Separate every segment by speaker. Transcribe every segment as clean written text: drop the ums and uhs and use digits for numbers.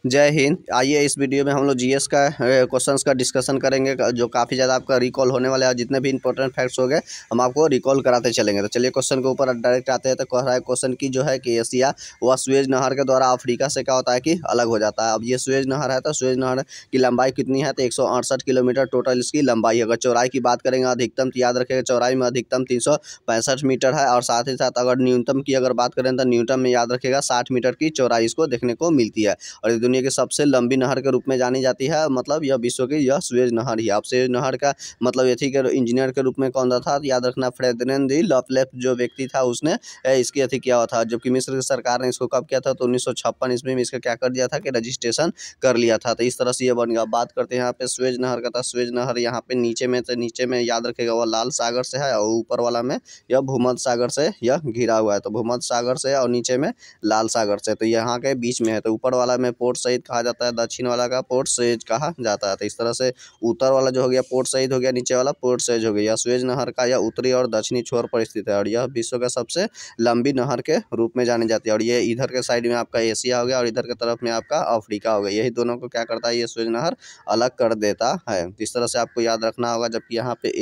Speaker 1: जय हिंद। आइए इस वीडियो में हम लोग जीएस का क्वेश्चंस का डिस्कशन करेंगे जो काफ़ी ज़्यादा आपका रिकॉल होने वाला है। जितने भी इंपॉर्टेंट फैक्ट्स हो गए हम आपको रिकॉल कराते चलेंगे। तो चलिए क्वेश्चन के ऊपर डायरेक्ट आते हैं। तो कह रहा है क्वेश्चन की जो है कि एशिया व सुएज नहर के द्वारा अफ्रीका से क्या होता है कि अलग हो जाता है। अब ये सुएज नहर है तो सुएज नहर की लंबाई कितनी है तो 168 किलोमीटर टोटल इसकी लंबाई है। अगर चौड़ाई की बात करेंगे अधिकतम तो याद रखेगा चौड़ाई में अधिकतम 365 मीटर है और साथ ही साथ अगर न्यूनतम की अगर बात करें तो न्यूनतम में याद रखेगा 60 मीटर की चौड़ाई इसको देखने को मिलती है। और ये दुनिया की सबसे लंबी नहर के रूप में जानी जाती है। मतलब यह विश्व की यह सुएज नहर ही है। अब सुएज नहर का मतलब एथी के इंजीनियर के रूप में कौन था तो याद रखना फ्रेडरिक दी लफलेफ जो व्यक्ति था उसने इसकी अथी किया हुआ था। जबकि मिस्र की सरकार ने इसको कब किया था तो 1956 ईस्वी में इसका क्या कर दिया था कि रजिस्ट्रेशन कर लिया था। तो इस तरह से ये बन गया। बात करते हैं यहाँ पे सुएज नहर का। था सुएज नहर यहाँ पे नीचे में याद रखेगा वह लाल सागर से है और ऊपर वाला में यह भूमध्य सागर से यह घिरा हुआ है। तो भूमध्य सागर से और नीचे में लाल सागर से, तो यहाँ के बीच में है। तो ऊपर वाला में पोर्ट सईद कहा जाता है, दक्षिण वाला का पोर्ट सईद कहा जाता है। तो इस तरह से उत्तर वाला जो हो गया पोर्ट सईद हो गया, नीचे वाला पोर्ट सईद हो गया। सुएज नहर का यह उत्तरी और दक्षिणी छोर पर स्थित है और यह विश्व का सबसे लंबी नहर के रूप में जानी जाती है। और ये इधर के साइड में आपका एशिया हो गया और इधर के तरफ में आपका अफ्रीका हो गया। यही दोनों को क्या करता है ये सुएज नहर अलग कर देता है। इस तरह से आपको याद रखना होगा। जबकि यहाँ पे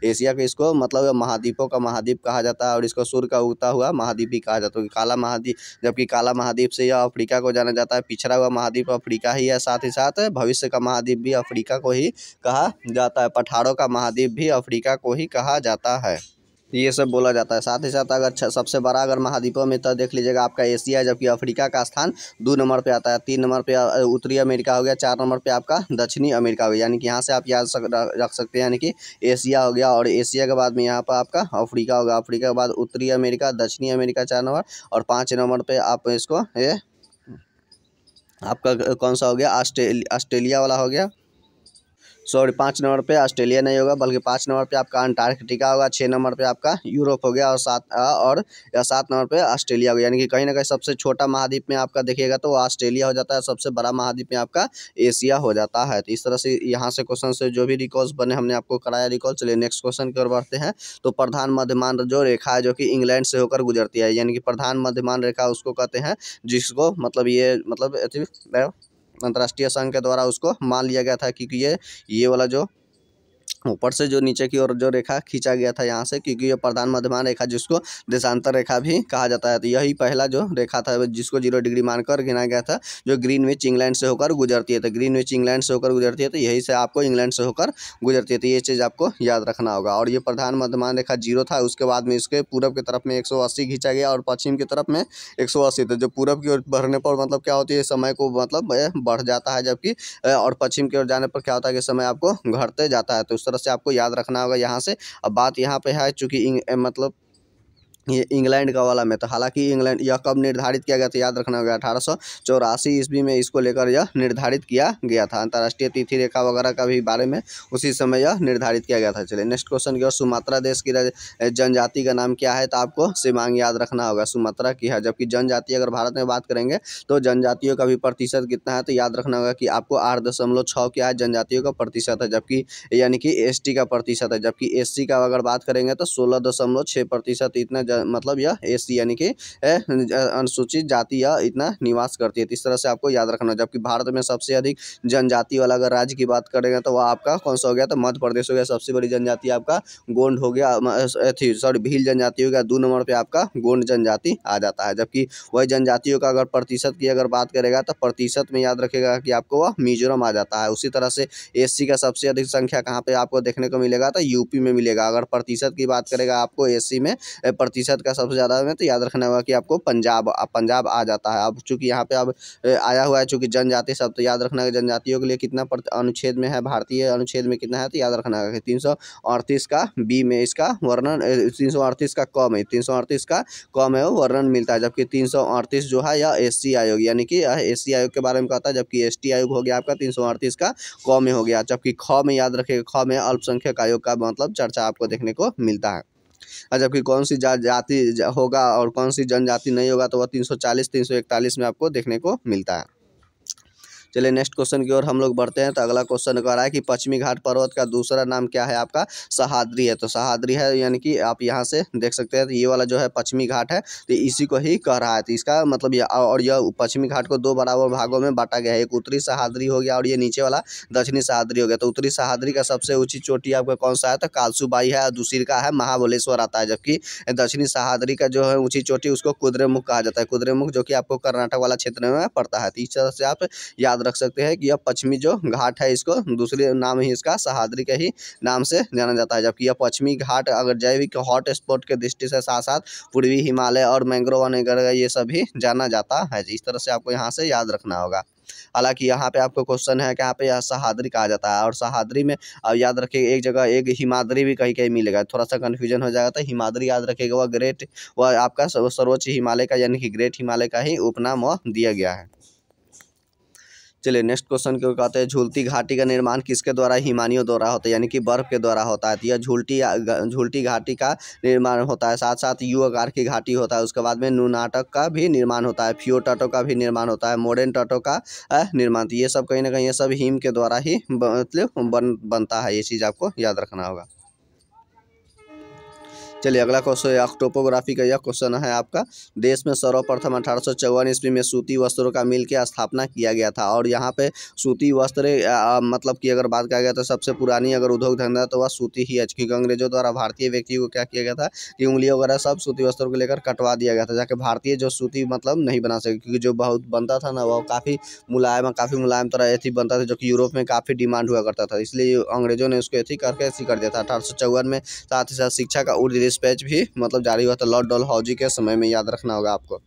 Speaker 1: एशिया के इसको मतलब महाद्वीपों का महाद्वीप कहा जाता है और इसको सूर्य का उगता हुआ महाद्वीप भी कहा जाता है। काला महाद्वीप, जबकि काला महाद्वीप से यह अफ्रीका को जाना जाता है। पिछड़ा हुआ महाद्वीप अफ्रीका ही है, साथ ही साथ भविष्य का महाद्वीप भी अफ्रीका को ही कहा जाता है। पठारों का महाद्वीप भी अफ्रीका को ही कहा जाता है। ये सब बोला जाता है। साथ ही साथ अगर सबसे बड़ा अगर महाद्वीपों में तो देख लीजिएगा आपका एशिया है। जबकि अफ्रीका का स्थान 2 नंबर पे आता है। 3 नंबर पे उत्तरी अमेरिका हो गया। 4 नंबर पे आपका दक्षिणी अमेरिका हो गया। यानी कि यहाँ से आप याद रख सकते हैं। यानी कि एशिया हो गया और एशिया के बाद में यहाँ पर आपका अफ्रीका होगा। अफ्रीका के बाद उत्तरी अमेरिका, दक्षिणी अमेरिका 4 नंबर और 5 नंबर पे आप इसको ये आपका कौन सा हो गया ऑस्ट्रेलिया वाला हो गया। सॉरी 5 नंबर पे ऑस्ट्रेलिया नहीं होगा बल्कि 5 नंबर पे आपका अंटार्कटिका होगा। 6 नंबर पे आपका यूरोप हो गया और 7 नंबर पे ऑस्ट्रेलिया होगा। यानी कि कहीं ना कहीं सबसे छोटा महाद्वीप में आपका देखिएगा तो ऑस्ट्रेलिया हो जाता है। सबसे बड़ा महाद्वीप में आपका एशिया हो जाता है। तो इस तरह से यहाँ से क्वेश्चन से जो भी रिकॉल्स बने हमने आपको कराया रिकॉल। चलिए नेक्स्ट क्वेश्चन की ओर बढ़ते हैं। तो प्रधान मध्यमान जो रेखा है जो कि इंग्लैंड से होकर गुजरती है, यानी कि प्रधान मध्यमान रेखा उसको कहते हैं जिसको मतलब ये मतलब अंतर्राष्ट्रीय संघ के द्वारा उसको मान लिया गया था। क्योंकि ये वाला जो ऊपर से जो नीचे की ओर जो रेखा खींचा गया था यहाँ से, क्योंकि ये प्रधान मध्यमान रेखा जिसको देशांतर रेखा भी कहा जाता है। तो यही पहला जो रेखा था जिसको 0 डिग्री मानकर गिना गया था, जो ग्रीनविच इंग्लैंड से होकर गुजरती है। तो ग्रीनविच इंग्लैंड से होकर गुजरती है तो यही से आपको इंग्लैंड से होकर गुजरती है। तो ये चीज़ आपको याद रखना होगा। और ये प्रधान मध्यमान रेखा 0 था, उसके बाद में इसके पूरब की तरफ में 180 खींचा गया और पश्चिम की तरफ में 180। तो जो पूरब की ओर बढ़ने पर मतलब क्या होती है समय को मतलब बढ़ जाता है, जबकि और पश्चिम की ओर जाने पर क्या होता है कि समय आपको घटते जाता है। तो उस तरह से आपको याद रखना होगा यहाँ से। अब बात यहाँ पे है चूँकि मतलब ये इंग्लैंड का वाला में, तो हालांकि इंग्लैंड यह कब निर्धारित किया गया था याद रखना होगा 1884 ईस्वी में इसको लेकर यह निर्धारित किया गया था। अंतर्राष्ट्रीय तिथि रेखा वगैरह का भी बारे में उसी समय यह निर्धारित किया गया था। चलिए नेक्स्ट क्वेश्चन की ओर। सुमात्रा देश की जनजाति का नाम क्या है तो आपको सिमांग याद रखना होगा, सुमात्रा की है। जबकि जनजाति अगर भारत में बात करेंगे तो जनजातियों का भी प्रतिशत कितना है तो याद रखना होगा कि आपको 8.6 क्या है जनजातियों का प्रतिशत है। जबकि यानी कि एसटी का प्रतिशत है। जबकि एससी का अगर बात करेंगे तो 16.6% इतना मतलब यह एससी यानी कि अनुसूचित जाति या इतना निवास करती है। इस तरह से आपको याद रखना। जबकि भारत में सबसे अधिक जनजाति वाला अगर राज्य की बात करेंगे तो वह आपका कौन सा हो गया तो मध्य प्रदेश हो गया। सबसे बड़ी जनजाति आपका गोंड हो गया, सॉरी भील जनजाति हो गया। 2 नंबर पे आपका गोंड जनजाति आ जाता है। जबकि वही जनजातियों का अगर प्रतिशत की अगर बात करेगा तो प्रतिशत में याद रखेगा कि आपको वह मिजोरम आ जाता है। उसी तरह से एससी का सबसे अधिक संख्या कहाँ पे आपको देखने को मिलेगा तो यूपी में मिलेगा। अगर प्रतिशत की बात करेगा आपको एससी में प्रतिशत का सबसे ज़्यादा में तो याद रखना होगा कि आपको पंजाब आ जाता है। अब चूंकि यहाँ पे अब आया हुआ है चूंकि जनजाति शब्द, तो याद रखना है जनजातियों के लिए कितना अनुच्छेद में है, भारतीय अनुच्छेद में कितना है तो याद रखना है 338 का बी में इसका वर्णन 338 का क में 338 का क में वो वर्णन मिलता है। जबकि 338 जो है यह एससी आयोग यानी कि एससी आयोग के बारे में कहता है। जबकि एसटी आयोग हो गया आपका 338 का क में हो गया। जबकि ख में याद रखिएगा ख में अल्पसंख्यक आयोग का मतलब चर्चा आपको देखने को मिलता है। जबकि कौन सी जाति होगा और कौन सी जनजाति नहीं होगा तो वह 340 341 में आपको देखने को मिलता है। चलिए नेक्स्ट क्वेश्चन की ओर हम लोग बढ़ते हैं। तो अगला क्वेश्चन कह रहा है कि पश्चिमी घाट पर्वत का दूसरा नाम क्या है आपका? सह्याद्री है। तो सह्याद्री है, यानी कि आप यहाँ से देख सकते हैं तो ये वाला जो है पश्चिमी घाट है, तो इसी को ही कह रहा है। तो इसका मतलब ये, और यह पश्चिमी घाट को दो बराबर भागों में बांटा गया है। एक उत्तरी सह्याद्री हो गया और ये नीचे वाला दक्षिणी सह्याद्री हो गया। तो उत्तरी सह्याद्री का सबसे ऊंची चोटी आपका कौन सा है? तो कालसूबाई है, और दूसरी का है महाबलेश्वर आता है। जबकि दक्षिणी सह्याद्री का जो है ऊंची चोटी उसको कुद्रेमुख कहा जाता है। कुद्रेमुख जो कि आपको कर्नाटक वाला क्षेत्र में पड़ता है। तो इस तरह से आप याद रख सकते हैं कि यह पश्चिमी जो घाट है, इसको दूसरे नाम ही इसका सह्याद्री के ही नाम से जाना जाता है। जबकि यह पश्चिमी घाट अगर जैविक हॉट स्पॉट के दृष्टि से साथ साथ पूर्वी हिमालय और मैंग्रोव वगैरह ये सभी जाना जाता है। इस तरह से आपको यहाँ से याद रखना होगा। हालांकि यहाँ पे आपको क्वेश्चन है कि यहाँ पे यह सह्याद्री कहा जाता है, और सह्याद्री में अब याद रखिए एक जगह एक हिमाद्री भी कहीं कहीं मिलेगा, थोड़ा सा कन्फ्यूजन हो जाएगा। तो हिमाद्री याद रखिएगा, वह ग्रेट, वह आपका सर्वोच्च हिमालय का यानी कि ग्रेट हिमालय का ही उपनाम वह दिया गया है। चलिए नेक्स्ट क्वेश्चन को कहते हैं झूलती घाटी का निर्माण किसके द्वारा? हिमानियों द्वारा होता है, यानी कि बर्फ के द्वारा होता है। तो यह झूलती घाटी का निर्माण होता है। साथ साथ यू आकार की घाटी होता है। उसके बाद में नुनाटक का भी निर्माण होता है, फ्यो तटों का भी निर्माण होता है, मोडेन तटों का निर्माण। तो ये सब कहीं ना कहीं ये सब हिम के द्वारा ही मतलब बनता है। ये चीज़ आपको याद रखना होगा। चलिए अगला क्वेश्चन टोपोग्राफी का यह क्वेश्चन है आपका। देश में सर्वप्रथम 1854 ईस्वी में सूती वस्त्रों का मिल की स्थापना किया गया था। और यहाँ पे सूती वस्त्र मतलब कि अगर बात किया गया तो सबसे पुरानी अगर उद्योग धंधा तो वह सूती ही है। क्योंकि अंग्रेजों द्वारा भारतीय व्यक्ति को क्या किया गया था कि उंगलियों वगैरह सब सूती वस्त्रों को लेकर कटवा दिया गया था, जाके भारतीय जो सूती मतलब नहीं बना सके। क्योंकि जो बहुत बनता था ना वो काफ़ी मुलायम तरह ऐसी बनता था, जो कि यूरोप में काफ़ी डिमांड हुआ करता था। इसलिए अंग्रेजों ने उसको ऐसी करके ऐसी कर दिया था 1854 में। साथ ही साथ शिक्षा का डिस्पैच भी मतलब जारी हुआ था लॉर्ड डलहौजी के समय में, याद रखना होगा आपको।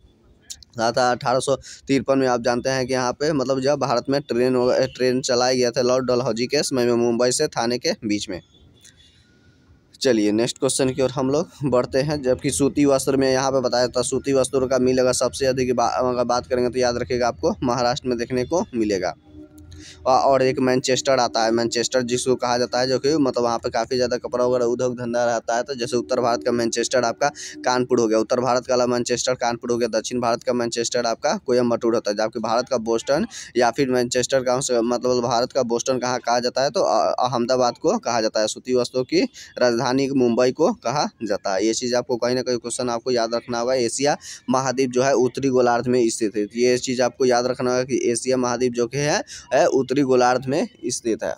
Speaker 1: साथ 1853 में आप जानते हैं कि यहाँ पे मतलब जब भारत में ट्रेन चलाया गया था लॉर्ड डलहौजी के समय में, मुंबई से थाने के बीच में। चलिए नेक्स्ट क्वेश्चन की ओर हम लोग बढ़ते हैं। जबकि सूती वस्त्र में यहाँ पे बताया था सूती वस्त्रों का मिल अगर सबसे अधिक अगर बात करेंगे तो याद रखिएगा आपको महाराष्ट्र में देखने को मिलेगा। और एक मैनचेस्टर आता है, मैनचेस्टर जिसको कहा जाता है, जो कि मतलब वहाँ पे काफ़ी ज़्यादा कपड़ा वगैरह उद्योग धंधा रहता है। तो जैसे उत्तर भारत का मैनचेस्टर आपका कानपुर हो गया, उत्तर भारत का मैनचेस्टर कानपुर हो गया। दक्षिण भारत का मैनचेस्टर आपका कोयम्बटूर होता है। जबकि भारत का बोस्टन या फिर मैनचेस्टर का मतलब भारत का बोस्टन कहाँ कहा जाता है? तो अहमदाबाद को कहा जाता है। सूती वस्त्रों की राजधानी मुंबई को कहा जाता है। ये चीज़ आपको कहीं ना कहीं क्वेश्चन आपको याद रखना होगा। एशिया महाद्वीप जो है उत्तरी गोलार्ध में स्थित है। ये चीज़ आपको याद रखना होगा कि एशिया महाद्वीप जो कि है उत्तरी गोलार्ध में स्थित है।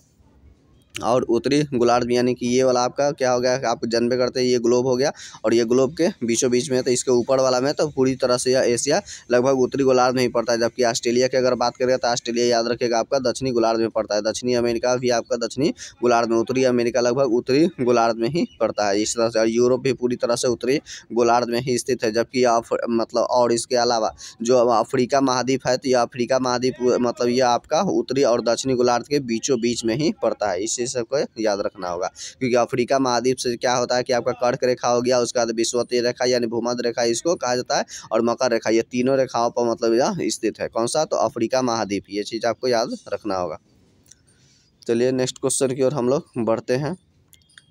Speaker 1: और उत्तरी गोलार्ध यानी कि ये वाला आपका क्या हो गया, आप जानबे करते हैं ये ग्लोब हो गया, और ये ग्लोब के बीचों बीच में है। तो इसके ऊपर वाला में तो पूरी तरह से यह एशिया लगभग उत्तरी गोलार्ध में ही पड़ता है। जबकि ऑस्ट्रेलिया की अगर बात करें तो ऑस्ट्रेलिया याद रखिएगा आपका दक्षिणी गोलार्ध में पड़ता है। दक्षिणी अमेरिका भी आपका दक्षिणी गोलार्ध में, उत्तरी अमेरिका लगभग उत्तरी गोलार्ध में ही पड़ता है। इस तरह से यूरोप भी पूरी तरह से उत्तरी गोलार्ध में ही स्थित है। जबकि मतलब और इसके अलावा जो अफ्रीका महाद्वीप है, तो यह अफ्रीका महाद्वीप मतलब यह आपका उत्तरी और दक्षिणी गोलार्ध के बीचों बीच में ही पड़ता है। इस सबको याद रखना होगा। क्योंकि अफ्रीका महाद्वीप से क्या होता है कि आपका कर्क रेखा हो गया, उसके बाद विषुवतीय रेखा यानी भूमध्य रेखा इसको कहा जाता है, और मकर रेखा, ये तीनों रेखाओं पर मतलब यह स्थित है। कौन सा? तो अफ्रीका महाद्वीप। ये चीज़ आपको याद रखना होगा। चलिए नेक्स्ट क्वेश्चन की ओर हम लोग बढ़ते हैं।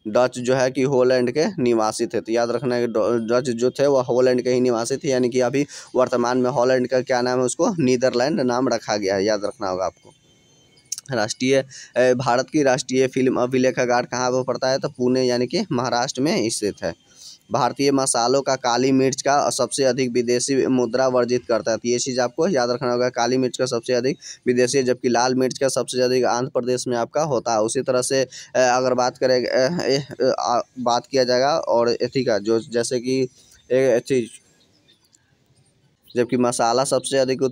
Speaker 1: डच जो है कि हॉलैंड के निवासी थे। तो याद रखना है कि डच जो थे वह हॉलैंड के ही निवासी थे, यानी कि अभी वर्तमान में हॉलैंड का क्या नाम है, उसको नीदरलैंड नाम रखा गया है। याद रखना होगा आपको। भारत की राष्ट्रीय फिल्म अभिलेखागार कहाँ पर पड़ता है? तो पुणे यानी कि महाराष्ट्र में स्थित है। भारतीय मसालों का काली मिर्च का सबसे अधिक विदेशी मुद्रा वर्जित करता है। तो ये चीज़ आपको याद रखना होगा। काली मिर्च का सबसे अधिक विदेशी, जबकि लाल मिर्च का सबसे अधिक आंध्र प्रदेश में आपका होता है। उसी तरह से अगर बात करें बात किया जाएगा और एथी का जो जैसे कि जबकि मसाला सबसे अधिक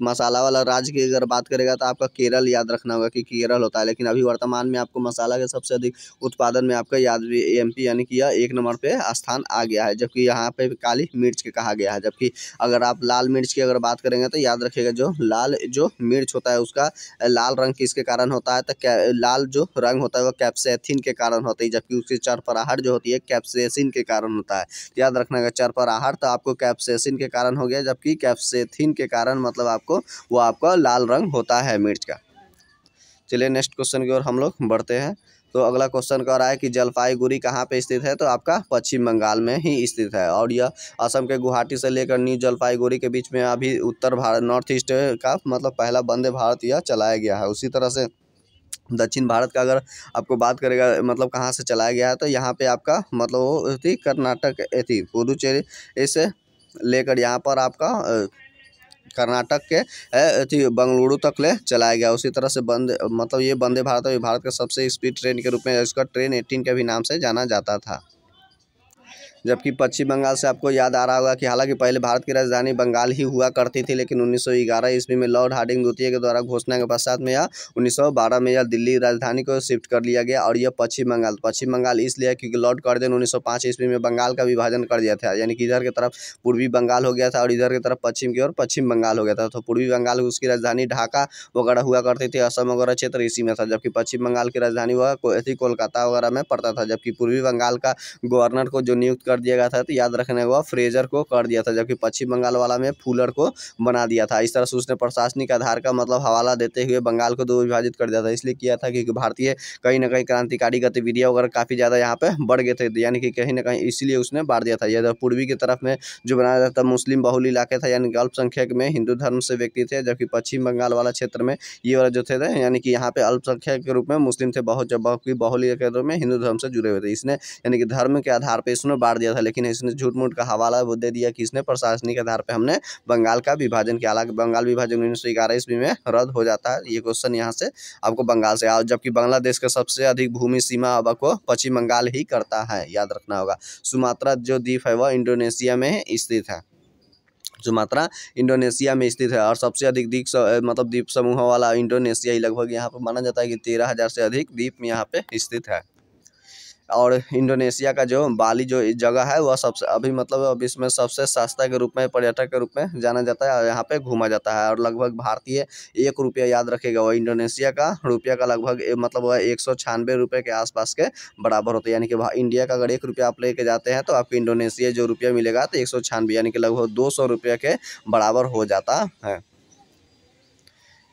Speaker 1: मसाला वाला राज्य की अगर बात करेगा तो आपका केरल याद रखना होगा कि केरल होता है। लेकिन अभी वर्तमान में आपको मसाला के सबसे अधिक उत्पादन में आपका एमपी यानी कि यह 1 नंबर पे स्थान आ गया है। जबकि यहाँ पे काली मिर्च के कहा गया है। जबकि अगर आप लाल मिर्च की अगर बात करेंगे तो याद रखिएगा जो लाल जो मिर्च होता है उसका लाल रंग किसके कारण होता है? तो लाल जो रंग होता है वो कैप्सेथिन के कारण होता है। जबकि उसकी चरपराहट जो होती है कैप्सेसिन के कारण होता है। याद रखना है चरपराहट तो आपको कैप्सेसिन के कारण हो गया, जबकि कैप्सेथिन के कारण मतलब आपको वो आपका लाल रंग होता है मिर्च का। चलिए नेक्स्ट क्वेश्चन की ओर हम लोग बढ़ते हैं। तो अगला क्वेश्चन कह रहा है कि जलपाईगुड़ी कहाँ पे स्थित है, तो आपका पश्चिम बंगाल में ही स्थित है। और यह असम के गुवाहाटी से लेकर न्यू जलपाईगुड़ी के बीच में अभी उत्तर भारत नॉर्थ ईस्ट का मतलब पहला वंदे भारत यह चलाया गया है। उसी तरह से दक्षिण भारत का अगर आपको बात करेगा मतलब कहाँ से चलाया गया है, तो यहाँ पे आपका मतलब वो थी कर्नाटक थी पुदुचेरी इसे लेकर यहाँ पर आपका कर्नाटक के थी बंगलुरु तक ले चलाया गया। उसी तरह से मतलब ये वंदे भारत है, भारत का सबसे स्पीड ट्रेन के रूप में इसका ट्रेन 18 के भी नाम से जाना जाता था। जबकि पश्चिम बंगाल से आपको याद आ रहा होगा कि हालांकि पहले भारत की राजधानी बंगाल ही हुआ करती थी, लेकिन 1911 ईस्वी में लॉर्ड हार्डिंग द्वितीय के द्वारा घोषणा के पश्चात में यह 1912 में यह दिल्ली राजधानी को शिफ्ट कर लिया गया। और यह पश्चिम बंगाल इसलिए क्योंकि लॉर्ड कर्जन 1905 ईस्वी में बंगाल का विभाजन कर दिया था, यानी कि इधर की तरफ पूर्वी बंगाल हो गया था और इधर की तरफ पश्चिम की ओर पश्चिम बंगाल हो गया था। तो पूर्वी बंगाल उसकी राजधानी ढाका वगैरह हुआ करती थी, असम वगैरह क्षेत्र इसी में था, जबकि पश्चिम बंगाल की राजधानी वह कोलकाता वगैरह में पड़ता था। जबकि पूर्वी बंगाल का गवर्नर को जो नियुक्त कर दिया गया था, तो याद रखने को फ्रेजर को कर दिया था, जबकि पश्चिम बंगाल वाला में फुलर को बना दिया था। इस तरह से उसने प्रशासनिक आधार का मतलब हवाला देते हुए बंगाल को दो विभाजित कर दिया था। इसलिए किया था क्योंकि भारतीय कहीं ना कहीं क्रांतिकारी गतिविधियां वगैरह काफ़ी ज़्यादा यहाँ पे बढ़ गए थे, यानी कि कहीं ना कहीं इसलिए उसने बांट दिया था। यह पूर्वी की तरफ में जो बनाया जाता मुस्लिम बहुल इलाके था, यानी कि अल्पसंख्यक में हिंदू धर्म से व्यक्ति थे, जबकि पश्चिम बंगाल वाला क्षेत्र में ये वाला जो थे यानी कि यहाँ पे अल्पसंख्यक के रूप में मुस्लिम थे, बहुत बहुल के रूप में हिंदू धर्म से जुड़े हुए थे। इसने यानी कि धर्म के आधार पर इसने बांट दिया था, लेकिन इसने झूठ मूठ का हवाला वो दे दिया कि इसने प्रशासनिक आधार पर हमने बंगाल का विभाजन किया। हालांकि बंगाल विभाजन 1911 ईस्वी में रद्द हो जाता है। ये क्वेश्चन यहाँ से आपको बंगाल से आओ, जबकि बांग्लादेश का सबसे अधिक भूमि सीमा अब को पश्चिम बंगाल ही करता है, याद रखना होगा। सुमात्रा जो द्वीप है वह इंडोनेशिया में स्थित है, सुमात्रा इंडोनेशिया में स्थित है। और सबसे अधिक द्वीप समूह वाला इंडोनेशिया ही लगभग यहाँ पर माना जाता है कि 13,000 से अधिक द्वीप यहाँ पे स्थित है। और इंडोनेशिया का जो बाली जो जगह है वह सबसे अभी मतलब अब इसमें सबसे सस्ता के रूप में पर्यटक के रूप में जाना जाता है और यहाँ पे घूमा जाता है। और लगभग भारतीय 1 रुपया याद रखेगा, वह इंडोनेशिया का रुपया का लगभग मतलब वह 196 रुपये के आसपास के बराबर होते हैं। यानी कि इंडिया का अगर 1 रुपया आप लेके जाते हैं तो आपको इंडोनेशिया जो रुपया मिलेगा तो 196, यानी कि लगभग 200 रुपये के बराबर हो जाता है।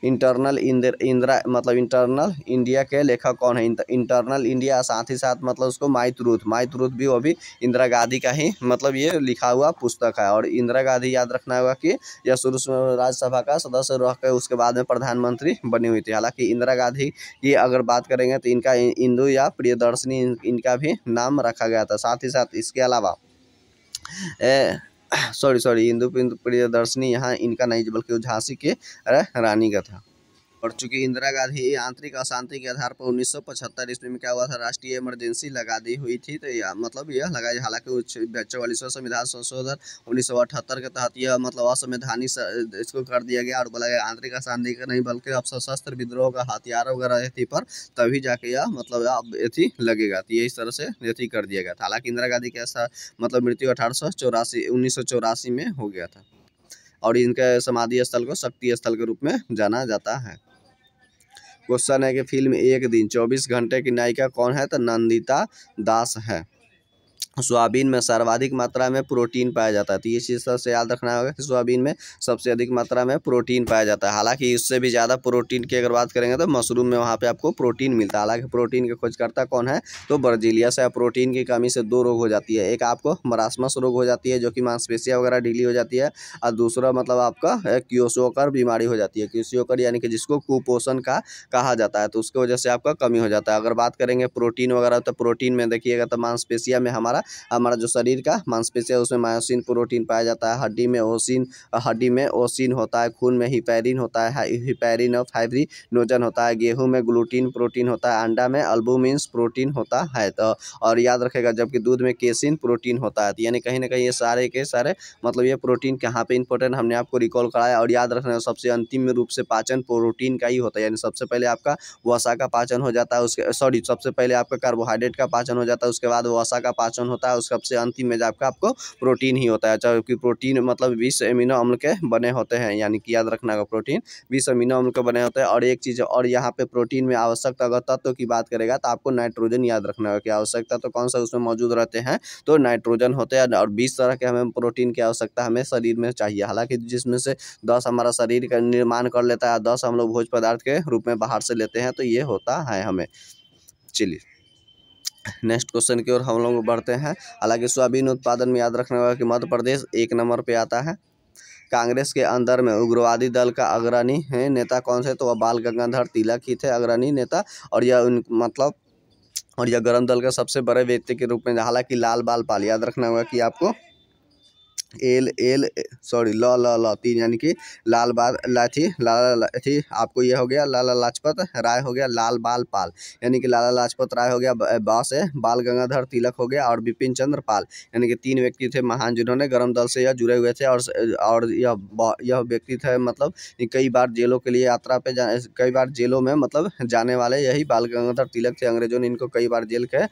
Speaker 1: इंटरनल इंडिया के लेखक कौन है? इंटरनल इंडिया, साथ ही साथ मतलब उसको माई ट्रूथ भी वो भी इंदिरा गांधी का ही मतलब ये लिखा हुआ पुस्तक है। और इंदिरा गांधी याद रखना होगा कि यह शुरू से राज्यसभा का सदस्य रह कर उसके बाद में प्रधानमंत्री बनी हुई थी। हालांकि इंदिरा गांधी की अगर बात करेंगे तो इनका इंदु या प्रियदर्शनी इनका भी नाम रखा गया था। साथ ही साथ इसके अलावा सॉरी इंदु प्रियदर्शनी यहाँ इनका नहीं बल्कि झांसी के रानी का था। और चूंकि इंदिरा गांधी आंतरिक अशांति के आधार पर 1975 ईस्वी में क्या हुआ था, राष्ट्रीय इमरजेंसी लगा दी हुई थी। तो यह मतलब यह लगाई, हालांकि 44वां संविधान संशोधन 1978 के तहत यह मतलब असंवैधानिक इसको कर दिया गया और बोला गया आंतरिक अशांति का नहीं बल्कि अब सशस्त्र विद्रोह का हथियार वगैरह थी पर तभी जाके यह मतलब अब एथी लगेगा। तो ये इस तरह से एथी कर दिया गया था। हालांकि इंदिरा गांधी के ऐसा मतलब मृत्यु 1984 में हो गया था और इनके समाधि स्थल को शक्ति स्थल के रूप में जाना जाता है। क्वेश्चन है कि फिल्म एक दिन 24 घंटे की नायिका कौन है? तो नंदिता दास है। सोयाबीन में सर्वाधिक मात्रा में प्रोटीन पाया जाता है, तो ये चीज़ सबसे याद रखना होगा कि सोयाबीन में सबसे अधिक मात्रा में प्रोटीन पाया जाता है। हालांकि इससे भी ज़्यादा प्रोटीन की अगर बात करेंगे तो मशरूम में वहाँ पे आपको प्रोटीन मिलता है। हालांकि प्रोटीन के खोजकर्ता कौन है? तो बर्जीलियस है। प्रोटीन की कमी से 2 रोग हो जाती है, एक आपको मरासमस रोग हो जाती है जो कि मांसपेशियाँ वगैरह ढीली हो जाती है, और दूसरा मतलब आपका क्वेशोकर बीमारी हो जाती है। क्वेशोकर यानी कि जिसको कुपोषण का कहा जाता है, तो उसकी वजह से आपका कमी हो जाता है। अगर बात करेंगे प्रोटीन वगैरह तो प्रोटीन में देखिएगा तो मांसपेशिया में हमारा जो शरीर का मांसपेशिया है उसमें मायोसिन प्रोटीन पाया जाता है। हड्डी में ओसिन होता है, खून में हिपैरिन होता है, हिपैरिन और फाइब्रिनोजन होता है, गेहूं में ग्लूटीन प्रोटीन होता है, अंडा में अल्बुमिन प्रोटीन होता है। तो और याद रखेगा जबकि दूध में केसिन प्रोटीन होता है। तो यानी कहीं ना कहीं ये सारे के सारे मतलब ये प्रोटीन कहाँ पे इंपॉर्टेंट हमने आपको रिकॉल कराया। और याद रखना सबसे अंतिम रूप से पाचन प्रोटीन का ही होता है, यानी सबसे पहले आपका वसा का पाचन हो जाता है, सबसे पहले आपका कार्बोहाइड्रेट का पाचन हो जाता है, उसके बाद वसा का पाचन होता है, उसके सबसे अंतिम में जाकर आपको प्रोटीन ही होता है। जबकि प्रोटीन मतलब 20 अमीनो अम्ल के बने होते हैं, यानी कि याद रखना होगा प्रोटीन 20 अमीनो अम्ल के बने होते हैं। और एक चीज़ और यहाँ पे प्रोटीन में आवश्यक अगर तत्व की बात करेगा तो आपको नाइट्रोजन याद रखना होगा कि आवश्यक तत्व कौन सा उसमें मौजूद रहते हैं, तो नाइट्रोजन होते हैं। और 20 तरह के हमें प्रोटीन की आवश्यकता हमें शरीर में चाहिए। हालांकि जिसमें से 10 हमारा शरीर का निर्माण कर लेता है, 10 हम लोग भोज्य पदार्थ के रूप में बाहर से लेते हैं, तो ये होता है हमें। चलिए नेक्स्ट क्वेश्चन की ओर हम लोग बढ़ते हैं। हालांकि सोयाबीन उत्पादन में याद रखने वाला कि मध्य प्रदेश 1 नंबर पे आता है। कांग्रेस के अंदर में उग्रवादी दल का अग्रणी नेता कौन से, तो वह बाल गंगाधर तिलक ही थे अग्रणी नेता। और यह गरम दल के सबसे बड़े व्यक्ति के रूप में, हालांकि लाल बाल पाल याद रखना होगा कि आपको ल 3 यानी कि लाल बाल थी आपको ये हो गया लाला लाजपत राय हो गया, लाल बाल पाल यानी कि लाला लाजपत राय हो गया, बा से बाल गंगाधर तिलक हो गया और बिपिन चंद्र पाल यानी कि 3 व्यक्ति थे महान जिन्होंने गरम दल से यह जुड़े हुए थे। और यह व्यक्ति थे मतलब कई बार जेलों के लिए यात्रा पे कई बार जेलों में मतलब जाने वाले यही बाल गंगाधर तिलक थे। अंग्रेजों ने इनको कई बार जेल के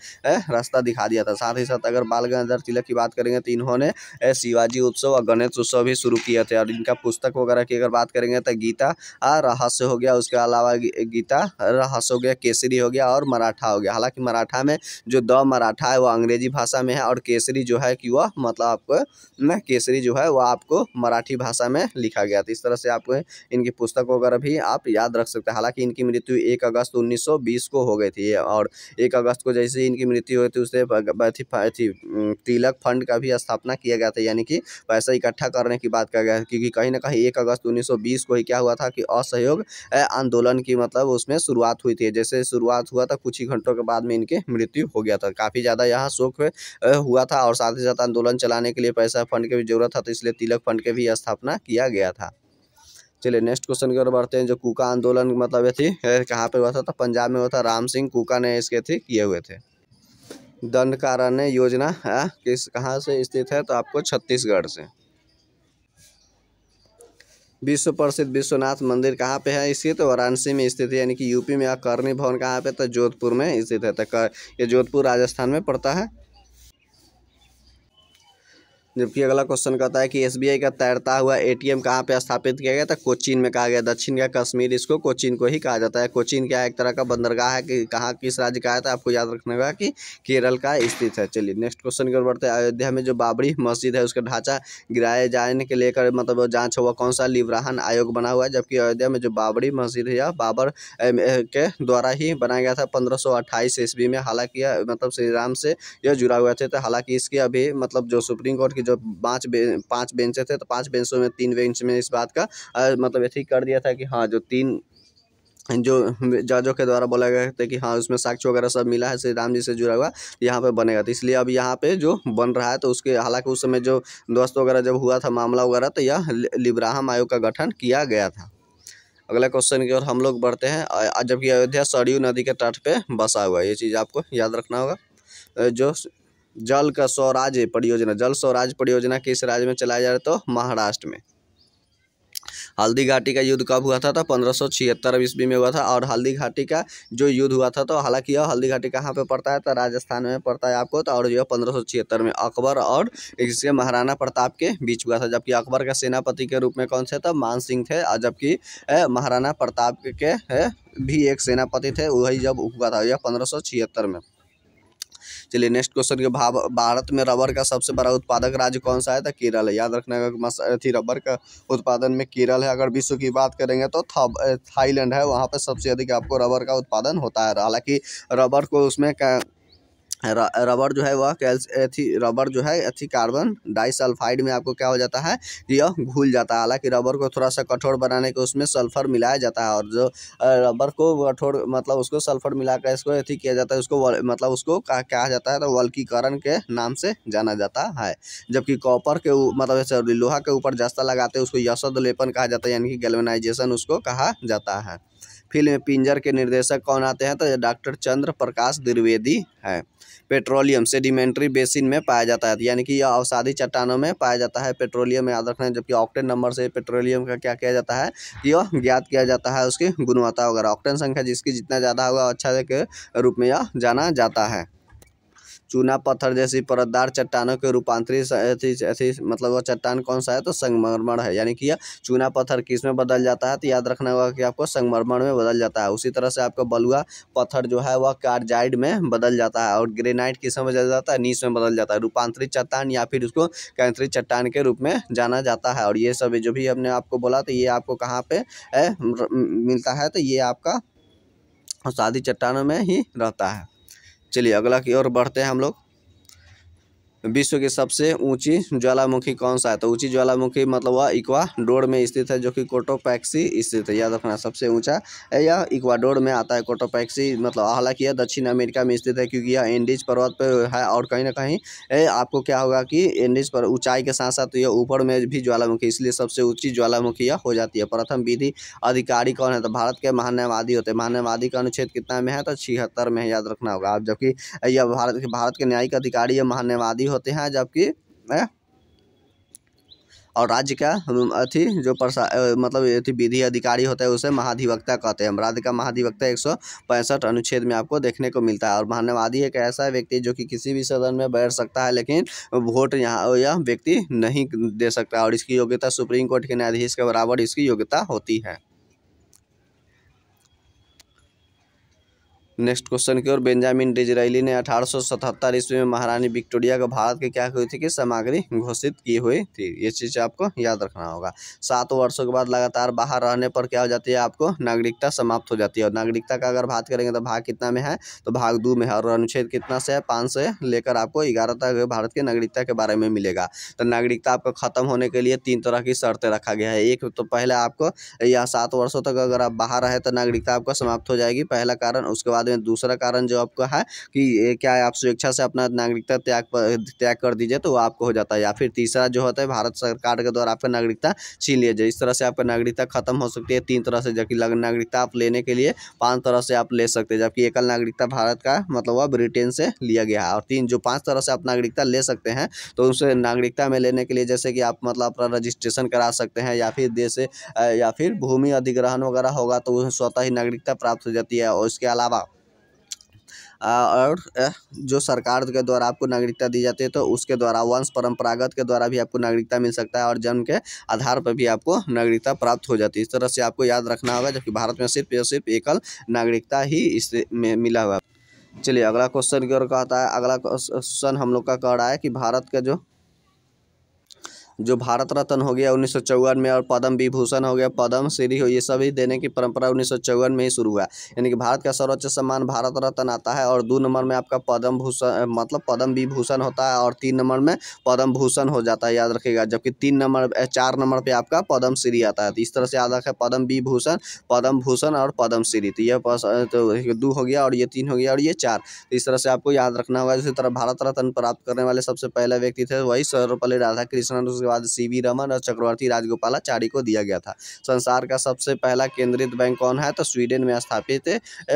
Speaker 1: रास्ता दिखा दिया था। साथ ही साथ अगर बाल गंगाधर तिलक की बात करेंगे तो इन्होंने शिवाजी उत्सव और गणेश उत्सव भी शुरू किए थे। और इनका पुस्तक वगैरह की अगर बात करेंगे तो गीता रहस्य हो गया, उसके अलावा गीता रहस्य हो गया, केसरी हो गया और मराठा हो गया। हालांकि मराठा में जो द मराठा है वो अंग्रेजी भाषा में है और केसरी जो है कि वह मतलब आपको केसरी जो है वह आपको मराठी भाषा में लिखा गया था। इस तरह से आपको इनकी पुस्तक वगैरह भी आप याद रख सकते हैं। हालांकि इनकी मृत्यु 1 अगस्त 1920 को हो गई थी और 1 अगस्त को जैसे इनकी मृत्यु हुई थी उससे तिलक फंड का भी स्थापना किया गया था, यानी कि पैसा इकट्ठा करने की बात किया गया है। क्योंकि कहीं ना कहीं 1 अगस्त 1920 को ही क्या हुआ था कि असहयोग आंदोलन की मतलब उसमें शुरुआत हुई थी। जैसे शुरुआत हुआ था कुछ ही घंटों के बाद में इनकी मृत्यु हो गया था। काफ़ी ज़्यादा यहाँ शोक हुआ था और साथ ही साथ आंदोलन चलाने के लिए पैसा फंड की भी जरूरत था, तो इसलिए तिलक फंड के भी स्थापना किया गया था। चलिए नेक्स्ट क्वेश्चन की ओर बढ़ते हैं। जो कूका आंदोलन मतलब ये थी कहाँ पे हुआ था, तो पंजाब में हुआ था। राम सिंह कूका ने इसके किए हुए थे। दंडकारण्य योजना किस कहाँ से स्थित है, तो आपको छत्तीसगढ़ से। विश्व प्रसिद्ध विश्वनाथ मंदिर कहाँ पे है स्थित, तो वाराणसी में स्थित है, यानी कि यूपी में। करनी भवन कहाँ पे, तो जोधपुर में स्थित है। तो ये जोधपुर राजस्थान में पड़ता है। जबकि अगला क्वेश्चन कहता है कि एसबीआई का तैरता हुआ एटीएम कहाँ पे स्थापित किया गया, था कोचीन में कहा गया। दक्षिण का कश्मीर इसको कोचीन को ही कहा जाता है। कोचीन क्या है, एक तरह का बंदरगाह है कि कहाँ किस राज्य का है, तो आपको याद रखना होगा कि केरल का स्थित है। चलिए नेक्स्ट क्वेश्चन की ओर बढ़ते हैं। अयोध्या में जो बाबरी मस्जिद है उसका ढांचा गिराए जाने के लेकर मतलब जाँच हुआ कौन सा लिब्राहन आयोग बना हुआ है। जबकि अयोध्या में जो बाबरी मस्जिद है यह बाबर के द्वारा ही बनाया गया था 1528 ईस्वी में। हालांकि यह मतलब श्री राम से यह जुड़ा हुआ थे। तो हालांकि इसके अभी मतलब जो सुप्रीम कोर्ट की जो 5 बेंचें थे, तो 5 बेंचों में 3 बेंच में इस बात का मतलब ये कर दिया था कि हाँ जो 3 जो जजों के द्वारा बोला गया था कि हाँ उसमें साक्ष्य वगैरह सब मिला है श्री राम जी से जुड़ा हुआ, यहाँ पे बनेगा। तो इसलिए अब यहाँ पे जो बन रहा है तो उसके हालांकि उस समय जो ध्वस्त वगैरह जब हुआ था मामला वगैरह, तो यह लिब्राहम आयोग का गठन किया गया था। अगला क्वेश्चन की ओर हम लोग बढ़ते हैं। जबकि अयोध्या सरयू नदी के तट पे बसा हुआ है, ये चीज़ आपको याद रखना होगा। जो जल स्वराज परियोजना किस राज्य में चलाया जा रहा है, तो महाराष्ट्र में। हल्दी घाटी का युद्ध कब हुआ था, तो 1576 ईस्वी में हुआ था। और हल्दी घाटी का जो युद्ध हुआ था, तो हालांकि यह हल्दी घाटी कहाँ पे पड़ता है, तो राजस्थान में पड़ता है आपको। तो और यह 1576 में अकबर और इसके महाराणा प्रताप के बीच हुआ था। जबकि अकबर का सेनापति के रूप में कौन से थे, मान सिंह थे। और जबकि महाराणा प्रताप के भी एक सेनापति थे, वही जब हुआ था यह 1576 में। चलिए नेक्स्ट क्वेश्चन के भारत में रबर का सबसे बड़ा उत्पादक राज्य कौन सा है, तो केरल है। याद रखना है रबर का उत्पादन में केरल है। अगर विश्व की बात करेंगे तो थाईलैंड है, वहाँ पे सबसे अधिक आपको रबर का उत्पादन होता है। हालांकि रबर को उसमें रबर जो है वह रबर जो है कार्बन डाइसल्फाइड में आपको क्या हो जाता है, यह घुल जाता है। हालांकि रबर को थोड़ा सा कठोर बनाने के उसमें सल्फर मिलाया जाता है। और जो रबर को कठोर मतलब उसको सल्फर मिलाकर इसको किया जाता है, उसको मतलब उसको कहा जाता है, तो वल्कीकरण के नाम से जाना जाता है। जबकि कॉपर के मतलब लोहा के ऊपर जस्ता लगाते हैं उसको यशोद लेपन कहा जाता है, यानी कि गैल्वेनाइजेशन उसको कहा जाता है। फिल्म पिंजर के निर्देशक कौन आते हैं, तो डॉक्टर चंद्र प्रकाश द्विवेदी है। पेट्रोलियम सेडिमेंट्री बेसिन में पाया जाता है, यानी कि यह अवसादी चट्टानों में पाया जाता है। पेट्रोलियम याद रखना है। जबकि ऑक्टेन नंबर से पेट्रोलियम का क्या किया जाता है, कि यह ज्ञात किया जाता है उसकी गुणवत्ता वगैरह। ऑक्टेन संख्या जिसकी जितना ज़्यादा होगा अच्छा के रूप में यह जाना जाता है। चूना पत्थर जैसी परतदार चट्टानों के रूपांतरित मतलब वह चट्टान कौन सा है, तो संगमरमर है। यानी कि यह चूना पत्थर किस में बदल जाता है, तो याद रखना होगा कि आपको संगमरमर में बदल जाता है। उसी तरह से आपका बलुआ पत्थर जो है वह कार्जाइड में बदल जाता है। और ग्रेनाइट किस में बदल जाता है, नीस में बदल जाता है। रूपांतरित चट्टान या फिर उसको कैंथरित चट्टान के रूप में जाना जाता है। और ये सब जो भी हमने आपको बोला, तो ये आपको कहाँ पे मिलता है, तो ये आपका और सादी चट्टानों में ही रहता है। चलिए अगला की ओर बढ़ते हैं हम लोग। विश्व की सबसे ऊंची ज्वालामुखी कौन सा है? तो ऊंची ज्वालामुखी मतलब वह इक्वाडोर में स्थित है, जो कि कोटोपैक्सी स्थित है। याद रखना सबसे ऊंचा है यह इक्वाडोर में आता है। कोटोपैक्सी मतलब हालांकि यह दक्षिण अमेरिका में स्थित है, क्योंकि यह एंडीज पर्वत पर है। और कहीं ना कहीं आपको क्या होगा कि एंडीज पर ऊंचाई के साथ साथ यह ऊपर में भी ज्वालामुखी, इसलिए सबसे ऊंची ज्वालामुखी यह हो जाती है। प्रथम विधि अधिकारी कौन है? तो भारत के महान्यायवादी होते हैं। महान्यायवादी का अनुच्छेद कितना में है? तो 76 में है, याद रखना होगा आप। जबकि यह भारत के न्यायिक अधिकारी या महान्यायवादी होते हैं। जबकि और राज्य का जो मतलब विधि अधिकारी होता है उसे महाधिवक्ता कहते हैं। राज्य का महाधिवक्ता 165 अनुच्छेद में आपको देखने को मिलता है। और महान्यायवादी एक ऐसा व्यक्ति जो कि किसी भी सदन में बैठ सकता है, लेकिन वोट यह व्यक्ति नहीं दे सकता। और इसकी योग्यता सुप्रीम कोर्ट के न्यायाधीश के बराबर इसकी योग्यता होती है। नेक्स्ट क्वेश्चन की ओर। बेंजामिन डिज़रायली ने 1877 ईस्वी में महारानी विक्टोरिया को भारत की क्या हुई थी कि सामग्री घोषित की हुई थी। ये चीज़ आपको याद रखना होगा। 7 वर्षों के बाद लगातार बाहर रहने पर क्या हो जाती है? आपको नागरिकता समाप्त हो जाती है। और नागरिकता का अगर बात करेंगे तो भाग कितना में है? तो भाग 2 में है। और अनुच्छेद कितना से है? 5 से लेकर आपको 11 तक भारत की नागरिकता के बारे में मिलेगा। तो नागरिकता आपको खत्म होने के लिए 3 तरह की शर्तें रखा गया है। एक तो पहले आपको यह 7 वर्षों तक अगर आप बाहर रहे तो नागरिकता आपका समाप्त हो जाएगी, पहला कारण। उसके बाद में दूसरा कारण जो आपका है कि क्या आप स्वेच्छा से अपना नागरिकता त्याग कर दीजिए तो वो आपको हो जाता है। या फिर तीसरा जो होता है भारत सरकार के द्वारा आपका नागरिकता छीन लिया जाए। इस तरह से आपका नागरिकता खत्म हो सकती है 3 तरह से। जबकि नागरिकता आप लेने के लिए 5 तरह से आप ले सकते हैं। जबकि एकल नागरिकता भारत का मतलब वह ब्रिटेन से लिया गया है। और 5 तरह से आप नागरिकता ले सकते हैं। तो उस नागरिकता में लेने के लिए जैसे कि आप मतलब अपना रजिस्ट्रेशन करा सकते हैं, या फिर देश या फिर भूमि अधिग्रहण वगैरह होगा तो स्वतः ही नागरिकता प्राप्त हो जाती है। और इसके अलावा और जो सरकार के द्वारा आपको नागरिकता दी जाती है तो उसके द्वारा वंश परंपरागत के द्वारा भी आपको नागरिकता मिल सकता है। और जन्म के आधार पर भी आपको नागरिकता प्राप्त हो जाती है। इस तरह से आपको याद रखना होगा। जबकि भारत में सिर्फ एकल नागरिकता ही इससे में मिला हुआ है। चलिए अगला क्वेश्चन की ओर कहता है। अगला क्वेश्चन हम लोग का कह रहा है कि भारत का जो भारत रत्न हो गया 1954 में, और पद्म विभूषण हो गया, पद्म श्री हो, ये सभी देने की परंपरा 1954 में ही शुरू हुआ। यानी कि भारत का सर्वोच्च सम्मान भारत रत्न आता है। और 2 नंबर में आपका पद्म भूषण मतलब पद्म विभूषण होता है। और 3 नंबर में पद्म भूषण हो जाता है, याद रखिएगा। जबकि 4 नंबर पे आपका पद्म श्री आता है। तो इस तरह से याद रखें, पद्म विभूषण, पद्म भूषण और पद्म श्री। तो यह तो 2 हो गया, और ये 3 हो गया, और ये 4। तो इस तरह से आपको याद रखना होगा। इसी तरह भारत रत्न प्राप्त करने वाले सबसे पहले व्यक्ति थे वही सर्वपल्ली राधाकृष्णन, उसके बाद सीवी रमन और चक्रवर्ती राजगोपालाचारी को दिया गया था। संसार का सबसे पहला केंद्रित बैंक कौन है? तो स्वीडन में स्थापित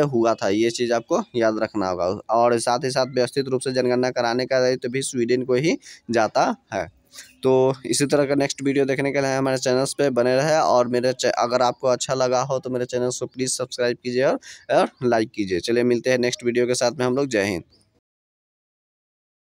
Speaker 1: हुआ था। ये चीज़ आपको याद रखना होगा। और साथ ही साथ व्यवस्थित रूप से जनगणना कराने का दायित्व भी स्वीडन को ही जाता है। तो इसी तरह का नेक्स्ट वीडियो देखने के लिए हमारे चैनल्स पे बने रहे। और अगर आपको अच्छा लगा हो तो मेरे चैनल को प्लीज़ सब्सक्राइब कीजिए और लाइक कीजिए। चलिए मिलते हैं नेक्स्ट वीडियो के साथ में हम लोग। जय हिंद।